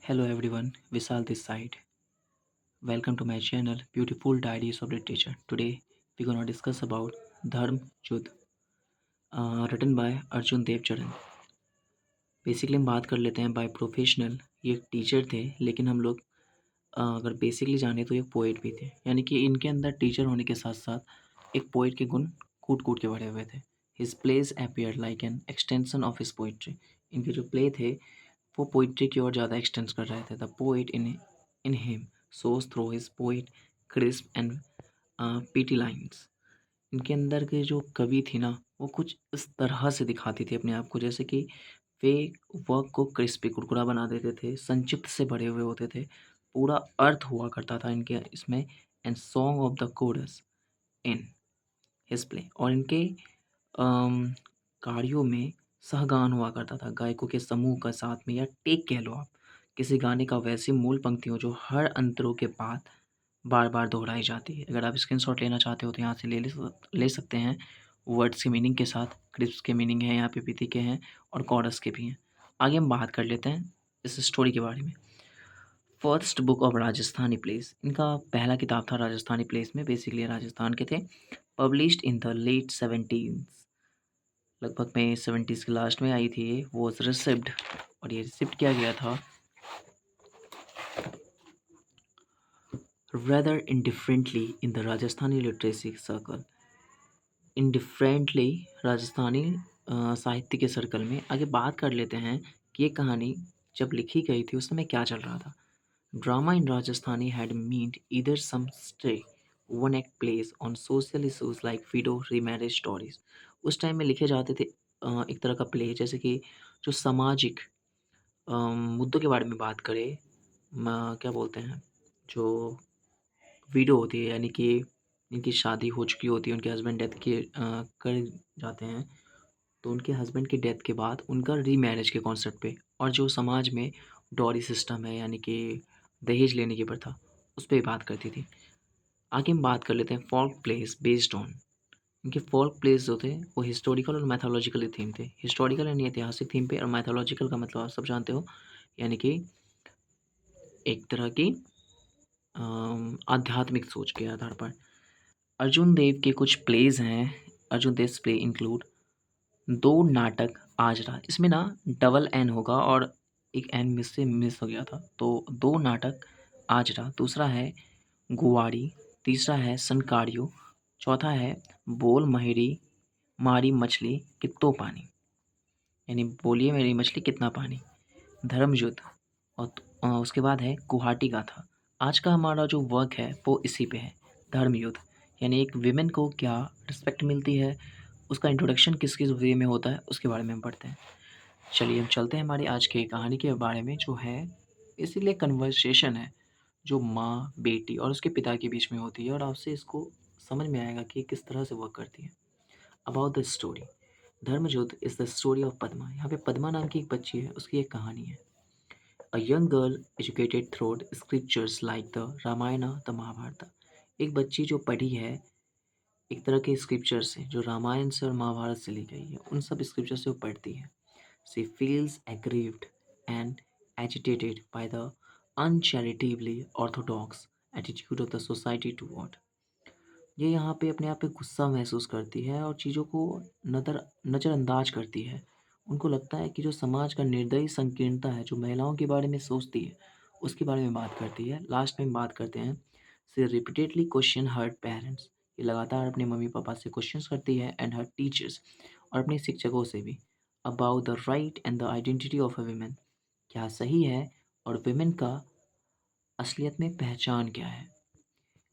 Hello everyone, Vishal this side. Welcome to my channel Beautiful Diaries of Literature. Today we're gonna discuss about Dharm Yudh, written by Arjun Devcharan. Basically हम बात कर लेते हैं by professional. ये एक teacher थे, लेकिन हम लोग अगर बेसिकली जाने तो ये पोएट भी थे. यानी कि इनके अंदर टीचर होने के साथ साथ एक पोएट के गुण कूट कूट के भरे हुए थे. His plays appear like an extension of his poetry. इनके जो प्ले थे वो पोइट्री की ओर ज़्यादा एक्सटेंस कर रहे थे. The poet in him shows through his poet crisp and PT lines. इनके अंदर के जो कवि थी ना, वो कुछ इस तरह से दिखाती थी अपने आप को, जैसे कि वे वर्क को क्रिस्पी कुरकुरा बना देते थे, संक्षिप्त से भरे हुए होते थे, पूरा अर्थ हुआ करता था इनके इसमें. And song of the coarse in his play. और इनके कार्यों में सहगान हुआ करता था गायकों के समूह का साथ में, या टेक कह लो आप. किसी गाने का वैसी मूल पंक्तियों जो हर अंतरों के बाद बार बार दोहराई जाती है. अगर आप स्क्रीनशॉट लेना चाहते हो तो यहाँ से ले सकते हैं. वर्ड्स के मीनिंग के साथ क्रिप्स के मीनिंग है, यहाँ पे पीती के हैं और कॉरस के भी हैं. आगे हम बात कर लेते हैं इस स्टोरी के बारे में. First book of Rajasthani place. इनका पहला किताब था राजस्थानी प्लेस में. बेसिकली राजस्थान के थे. Published in the late 70s, लगभग में 70s के लास्ट में आई थी. ये वॉज रिसिप्ड, और ये रिसिप्ट किया गया था rather indifferently in the Rajasthani literacy circle. इंडिफरेंटली Rajasthani साहित्य के सर्कल में. आगे बात कर लेते हैं कि ये कहानी जब लिखी गई थी उस समय क्या चल रहा था. Drama in Rajasthani had mainly either some stay one act place on social issues like widow remarriage stories. उस टाइम में लिखे जाते थे एक तरह का प्ले, जैसे कि जो सामाजिक मुद्दों के बारे में बात करें. क्या बोलते हैं, जो विडो होती है, यानी कि इनकी शादी हो चुकी होती है, उनके हस्बैंड डेथ के कर जाते हैं, तो उनके हस्बैंड की डेथ के बाद उनका रीमैरिज के कॉन्सेप्ट पे, और जो समाज में डॉरी सिस्टम है, यानी कि दहेज लेने की प्रथा, उस पर बात करती थी. आगे हम बात कर लेते हैं फोल्क प्लेस बेस्ड ऑन. इनके फोल्क प्लेस जो थे वो हिस्टोरिकल और मैथोलॉजिकल थीम थे. हिस्टोरिकल यानी ऐतिहासिक थीम पे, और मैथोलॉजिकल का मतलब आप सब जानते हो, यानी कि एक तरह की आध्यात्मिक सोच के आधार पर. अर्जुन देव के कुछ प्लेज हैं. अर्जुन देव प्ले इंक्लूड दो नाटक आजरा. इसमें ना डबल एन होगा और एक एन मिस हो गया था, तो दो नाटक आजरा. दूसरा है गुवाड़ी. तीसरा है सनकारियो. चौथा है बोल महेरी मारी मछली कित्तो पानी, यानी बोलिए मेरी मछली कितना पानी. धर्म युद्ध. और उसके बाद है गुवाहाटी गाथा. आज का हमारा जो वर्क है वो इसी पे है. धर्म युद्ध यानी एक विमेन को क्या रिस्पेक्ट मिलती है, उसका इंट्रोडक्शन किस किस वे में होता है, उसके बारे में हम पढ़ते हैं. चलिए हम चलते हैं हमारी आज की कहानी के बारे में, जो है इसीलिए कन्वर्सेशन है जो माँ बेटी और उसके पिता के बीच में होती है, और आपसे इसको समझ में आएगा कि किस तरह से वर्क करती है. About the story. Dharmayuddh is the story of Padma. यहाँ पे पद्मा नाम की एक बच्ची है, उसकी एक कहानी है. A young girl educated through scriptures like the Ramayana the Mahabharata. एक बच्ची जो पढ़ी है एक तरह के स्क्रिप्चर से, जो रामायण से और महाभारत से ली गई है, उन सब स्क्रिप्चर से वो पढ़ती है. She feels aggrieved and agitated by the uncharitably orthodox attitude of the society toward. ये यहाँ पे अपने आप पे गुस्सा महसूस करती है और चीज़ों को नज़रअंदाज करती है. उनको लगता है कि जो समाज का निर्दयी संकीर्णता है, जो महिलाओं के बारे में सोचती है, उसके बारे में बात करती है. लास्ट में बात करते हैं सी रिपीटेडली क्वेश्चन हर पेरेंट्स. ये लगातार अपने मम्मी पापा से क्वेश्चंस करती है, एंड हर टीचर्स, और अपने शिक्षकों से भी, about the right and the identity of a women. क्या सही है और विमेन का असलियत में पहचान क्या है.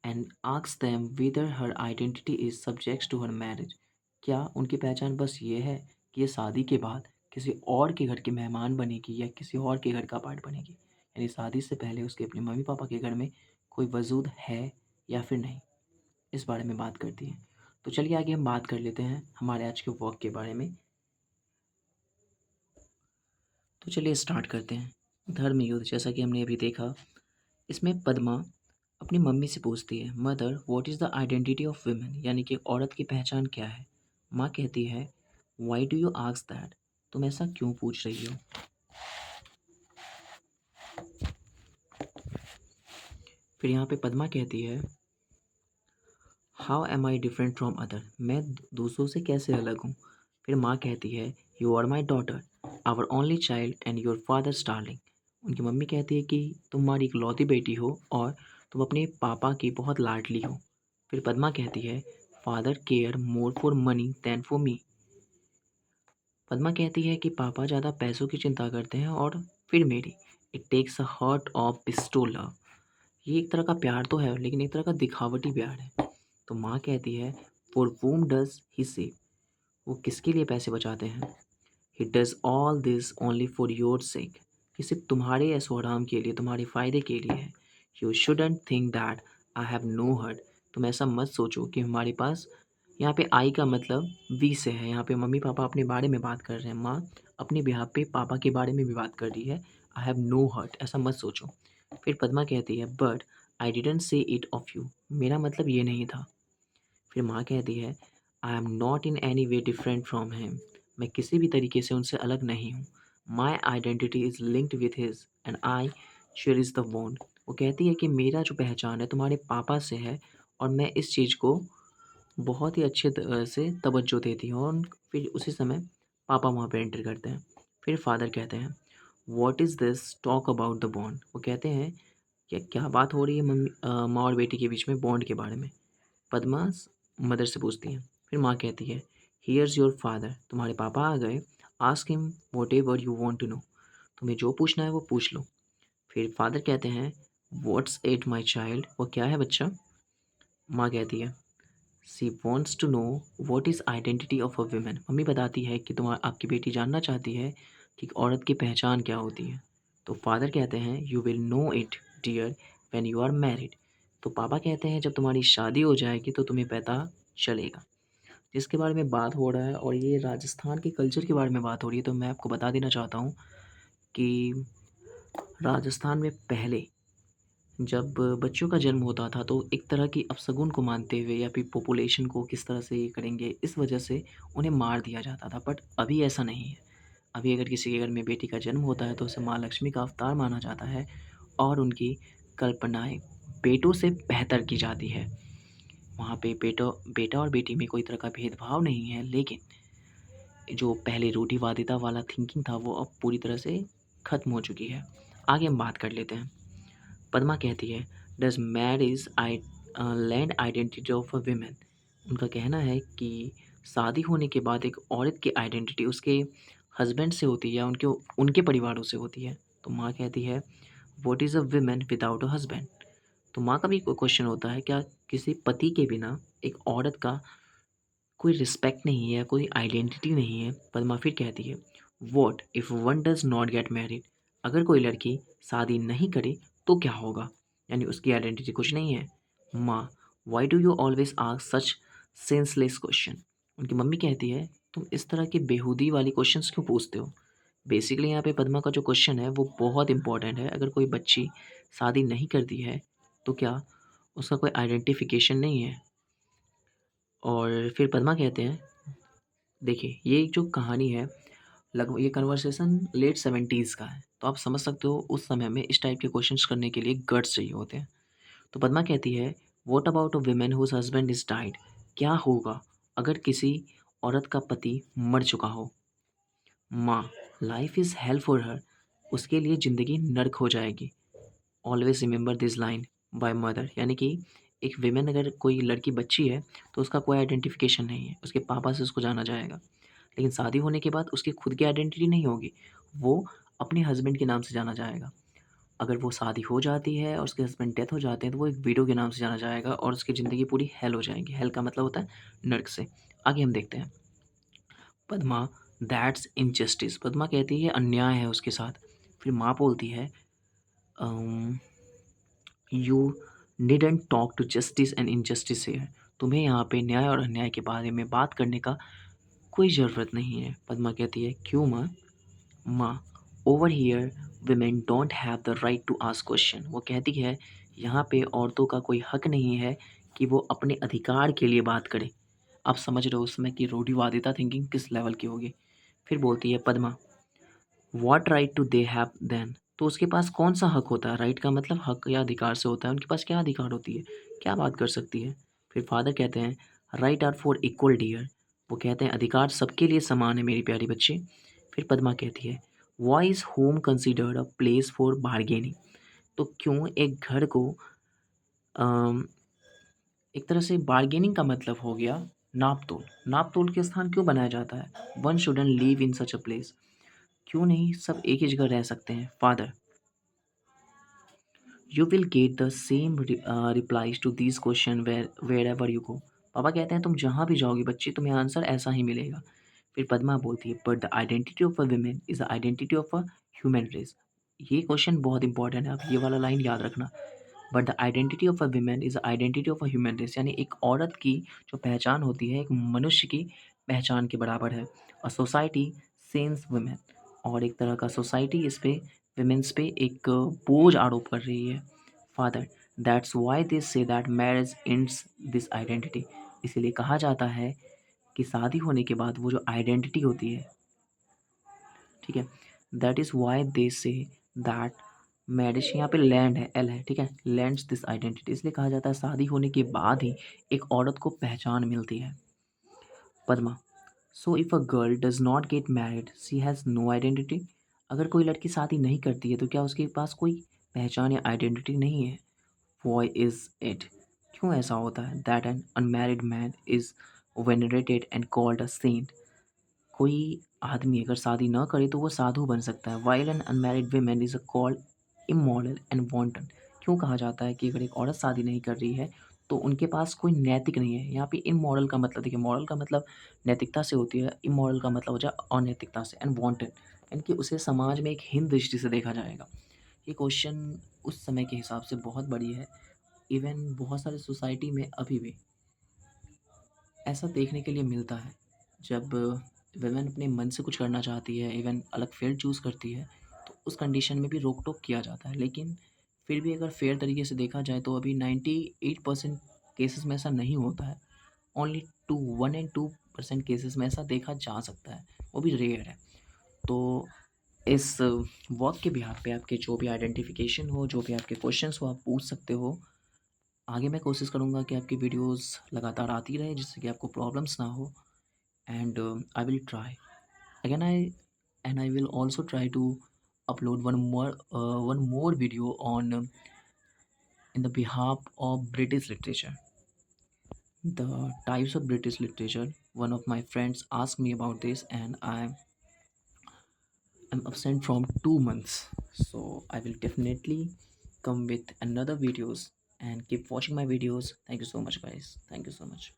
And asks them whether her identity is subject to her marriage. क्या उनकी पहचान बस ये है कि ये शादी के बाद किसी और के घर की मेहमान बनेगी या किसी और के घर का पार्ट बनेगी, यानी शादी से पहले उसके अपने मम्मी पापा के घर में कोई वजूद है या फिर नहीं. इस बारे में बात करती है. तो चलिए आगे हम बात कर लेते हैं हमारे आज के वर्क के बारे में. तो चलिए स्टार्ट करते हैं. धर्म युद्ध, जैसा कि हमने अभी देखा, इसमें पद्मा अपनी मम्मी से पूछती है, mother what is the identity of women, यानी कि औरत की पहचान क्या है. माँ कहती है why do you ask that, तुम ऐसा क्यों पूछ रही हो. फिर यहाँ पे पद्मा कहती है, how am I different from other, मैं दूसरों से कैसे अलग हूँ। फिर माँ कहती है, you are my daughter, our only child and your father darling. उनकी मम्मी कहती है कि तुम हमारी इकलौती बेटी हो और तुम अपने पापा की बहुत लाडली हो। फिर पद्मा कहती है, father care more for money than for me. Padma कहती है कि पापा ज़्यादा पैसों की चिंता करते हैं और फिर मेरी, it takes a heart of बिस्टो लव। ये एक तरह का प्यार तो है लेकिन एक तरह का दिखावटी प्यार है। तो माँ कहती है, for whom does he save, वो किसके लिए पैसे बचाते हैं। He does all this only for your sake, ये सिर्फ तुम्हारे ऐशो आराम के लिए, तुम्हारे फ़ायदे के लिए है। You shouldn't think that I have no hurt, तुम ऐसा मत सोचो कि हमारे पास, यहाँ पे आई का मतलब वी से है। यहाँ पे मम्मी पापा अपने बारे में बात कर रहे हैं, माँ अपने बिहाफ पे पापा के बारे में भी बात कर रही है। आई हैव नो हर्ट, ऐसा मत सोचो। फिर पद्मा कहती है, but I didn't say it of you, मेरा मतलब ये नहीं था। फिर माँ कहती है, I am not in any way different from him, मैं किसी भी तरीके से उनसे अलग नहीं हूँ। My identity is linked with his and I share is the bond. वो कहती है कि मेरा जो पहचान है तुम्हारे पापा से है और मैं इस चीज़ को बहुत ही अच्छे तरह से तवज्जो देती हूँ। और फिर उसी समय पापा वहाँ पे एंटर करते हैं। फिर फादर कहते हैं, what is this talk about the bond. वो कहते हैं, क्या क्या बात हो रही है मम्मी, माँ और बेटी के बीच में बॉन्ड के बारे में। पद्मा मदर से पूछती है। फिर माँ कहती है, हियर्स योर फादर, तुम्हारे पापा आ गए, ask him whatever you want to know, तुम्हें जो पूछना है वो पूछ लो। फिर फादर कहते हैं, व्हाट्स इट माई चाइल्ड, वो क्या है बच्चा। माँ कहती है, she wants to know what is identity of a women. मम्मी बताती है कि आपकी बेटी जानना चाहती है कि एक औरत की पहचान क्या होती है। तो फादर कहते हैं, you will know it dear when you are married. तो पापा कहते हैं, जब तुम्हारी शादी हो जाएगी तो तुम्हें पता चलेगा। जिसके बारे में बात हो रहा है और ये राजस्थान के कल्चर के बारे में बात हो रही है, तो मैं आपको बता देना चाहता हूँ कि राजस्थान में पहले जब बच्चों का जन्म होता था तो एक तरह की अपशगुन को मानते हुए या फिर पॉपुलेशन को किस तरह से ये करेंगे, इस वजह से उन्हें मार दिया जाता था। बट अभी ऐसा नहीं है। अभी अगर किसी के घर में बेटी का जन्म होता है तो उसे माँ लक्ष्मी का अवतार माना जाता है और उनकी कल्पनाएँ बेटों से बेहतर की जाती है। वहाँ पे बेटा और बेटी में कोई तरह का भेदभाव नहीं है, लेकिन जो पहले रूढ़िवादिता वाला थिंकिंग था वो अब पूरी तरह से ख़त्म हो चुकी है। आगे हम बात कर लेते हैं। पद्मा कहती है, does marriage I land identity of a women. उनका कहना है कि शादी होने के बाद एक औरत की आइडेंटिटी उसके हस्बैंड से होती है या उनके उनके परिवारों से होती है। तो माँ कहती है, what is a women without a husband. तो माँ का भी क्वेश्चन होता है, क्या किसी पति के बिना एक औरत का कोई रिस्पेक्ट नहीं है, कोई आइडेंटिटी नहीं है। पद्मा फिर कहती है, what if one does not get married, अगर कोई लड़की शादी नहीं करे तो क्या होगा, यानी उसकी आइडेंटिटी कुछ नहीं है। माँ, why do you always ask such senseless question. उनकी मम्मी कहती है, तुम इस तरह की बेहूदी वाली क्वेश्चंस क्यों पूछते हो। बेसिकली यहाँ पे पद्मा का जो क्वेश्चन है वो बहुत इंपॉर्टेंट है। अगर कोई बच्ची शादी नहीं करती है तो क्या उसका कोई आइडेंटिफिकेशन नहीं है। और फिर पद्मा कहते हैं, देखिए ये जो कहानी है, लगभग ये कन्वर्सेशन लेट 70s का है, तो आप समझ सकते हो उस समय में इस टाइप के क्वेश्चंस करने के लिए गट्स चाहिए होते हैं। तो पद्मा कहती है, what about a women whose husband is died, क्या होगा अगर किसी औरत का पति मर चुका हो। माँ, life is hello for her, उसके लिए ज़िंदगी नर्क हो जाएगी। Always remember this line by mother, यानी कि एक विमेन, अगर कोई लड़की बच्ची है तो उसका कोई आइडेंटिफिकेशन नहीं है, उसके पापा से उसको जाना जाएगा। लेकिन शादी होने के बाद उसकी खुद की आइडेंटिटी नहीं होगी, वो अपने हस्बैंड के नाम से जाना जाएगा। अगर वो शादी हो जाती है और उसके हस्बैंड डेथ हो जाते हैं तो वो एक विडो के नाम से जाना जाएगा और उसकी ज़िंदगी पूरी हेल हो जाएगी। हेल का मतलब होता है नर्क से। आगे हम देखते हैं। Padma, that's injustice. पद्मा कहती है अन्याय है उसके साथ। फिर माँ बोलती है, you needn't talk to justice and injustice here, तुम्हें यहाँ पे न्याय और अन्याय के बारे में बात करने का कोई ज़रूरत नहीं है। पद्मा कहती है, क्यों माँ। माँ, over here women don't have the right to ask question. वो कहती है, यहाँ पे औरतों का कोई हक नहीं है कि वो अपने अधिकार के लिए बात करे। आप समझ रहे हो उसमें कि रूढ़िवादिता थिंकिंग किस लेवल की होगी। फिर बोलती है Padma, what right to they have then, तो उसके पास कौन-सा हक होता है? राइट का मतलब हक या अधिकार से होता है, उनके पास क्या अधिकार होती है? क्या बात कर सकती है? फिर फादर कहते हैं, right are for equal dear. वो कहते हैं अधिकार सबके लिए समान है मेरी प्यारी बच्ची। फिर पद्मा कहती है, why is home considered a place for bargaining? तो क्यों एक घर को अम, एक तरह से बार्गेनिंग का मतलब हो गया नाप-तोल। नाप-तोल के स्थान क्यों बनाया जाता है? One shouldn't live in such a place. क्यों नहीं सब एक ही जगह रह सकते हैं? Father, you will get the same replies to this question wherever you go. पापा कहते हैं तुम जहाँ भी जाओगी बच्ची तुम्हें आंसर ऐसा ही मिलेगा। फिर पद्मा बोलती है, but the identity of a women is the identity of a human race. ये क्वेश्चन बहुत इंपॉर्टेंट है, आप ये वाला लाइन याद रखना। But the identity of a women is the identity of a human race, यानी एक औरत की जो पहचान होती है एक मनुष्य की पहचान के बराबर है। अ सोसाइटी सेंस वुमेन, और एक तरह का सोसाइटी इस पे विमेंस पे एक बोझ आरोप कर रही है। Father, that's why they say that marriage ends this identity. इसीलिए कहा जाता है कि शादी होने के बाद वो जो आइडेंटिटी होती है, ठीक है, that is why they say that marriage, यहाँ पे लैंड है, एल है, ठीक है, लैंड्स दिस आइडेंटिटी। इसलिए कहा जाता है शादी होने के बाद ही एक औरत को पहचान मिलती है। Padma, so if a girl does not get married she has no identity. अगर कोई लड़की शादी नहीं करती है तो क्या उसके पास कोई पहचान या आइडेंटिटी नहीं है? Why is it? क्यों ऐसा होता है? That an unmarried man is venerated and called a saint. कोई आदमी अगर शादी ना करे तो वो साधु बन सकता है। While an unmarried women is called immoral and wanton. क्यों कहा जाता है कि अगर एक औरत शादी नहीं कर रही है तो उनके पास कोई नैतिक नहीं है? यहाँ पे इमोरल का मतलब देखिए, मॉरल का मतलब नैतिकता से होती है, इमोरल का मतलब हो जाए अनैतिकता से, एंड वांटन यानी कि उसे समाज में एक हीन दृष्टि से देखा जाएगा। ये क्वेश्चन उस समय के हिसाब से बहुत बड़ी है। इवन बहुत सारे सोसाइटी में अभी भी ऐसा देखने के लिए मिलता है। जब वुमेन अपने मन से कुछ करना चाहती है, इवन अलग फील्ड चूज़ करती है, तो उस कंडीशन में भी रोक-टोक किया जाता है। लेकिन फिर भी अगर फेयर तरीके से देखा जाए तो अभी 98% केसेज़ में ऐसा नहीं होता है। ओनली 1 एंड 2% केसेज़ में ऐसा देखा जा सकता है, वो भी रेयर है। तो इस वर्क के बिहाफ़ पे आपके जो भी आइडेंटिफ़िकेशन हो, जो भी आपके क्वेश्चंस हो, आप पूछ सकते हो। आगे मैं कोशिश करूँगा कि आपकी वीडियोज़ लगातार आती रहे जिससे कि आपको प्रॉब्लम्स ना हो, and I will try again. I will also try to upload one more video on in the behalf of British literature, the types of British literature. One of my friends asked me about this, and I'm absent from 2 months, so I will definitely come with another videos and keep watching my videos. Thank you so much, guys. Thank you so much.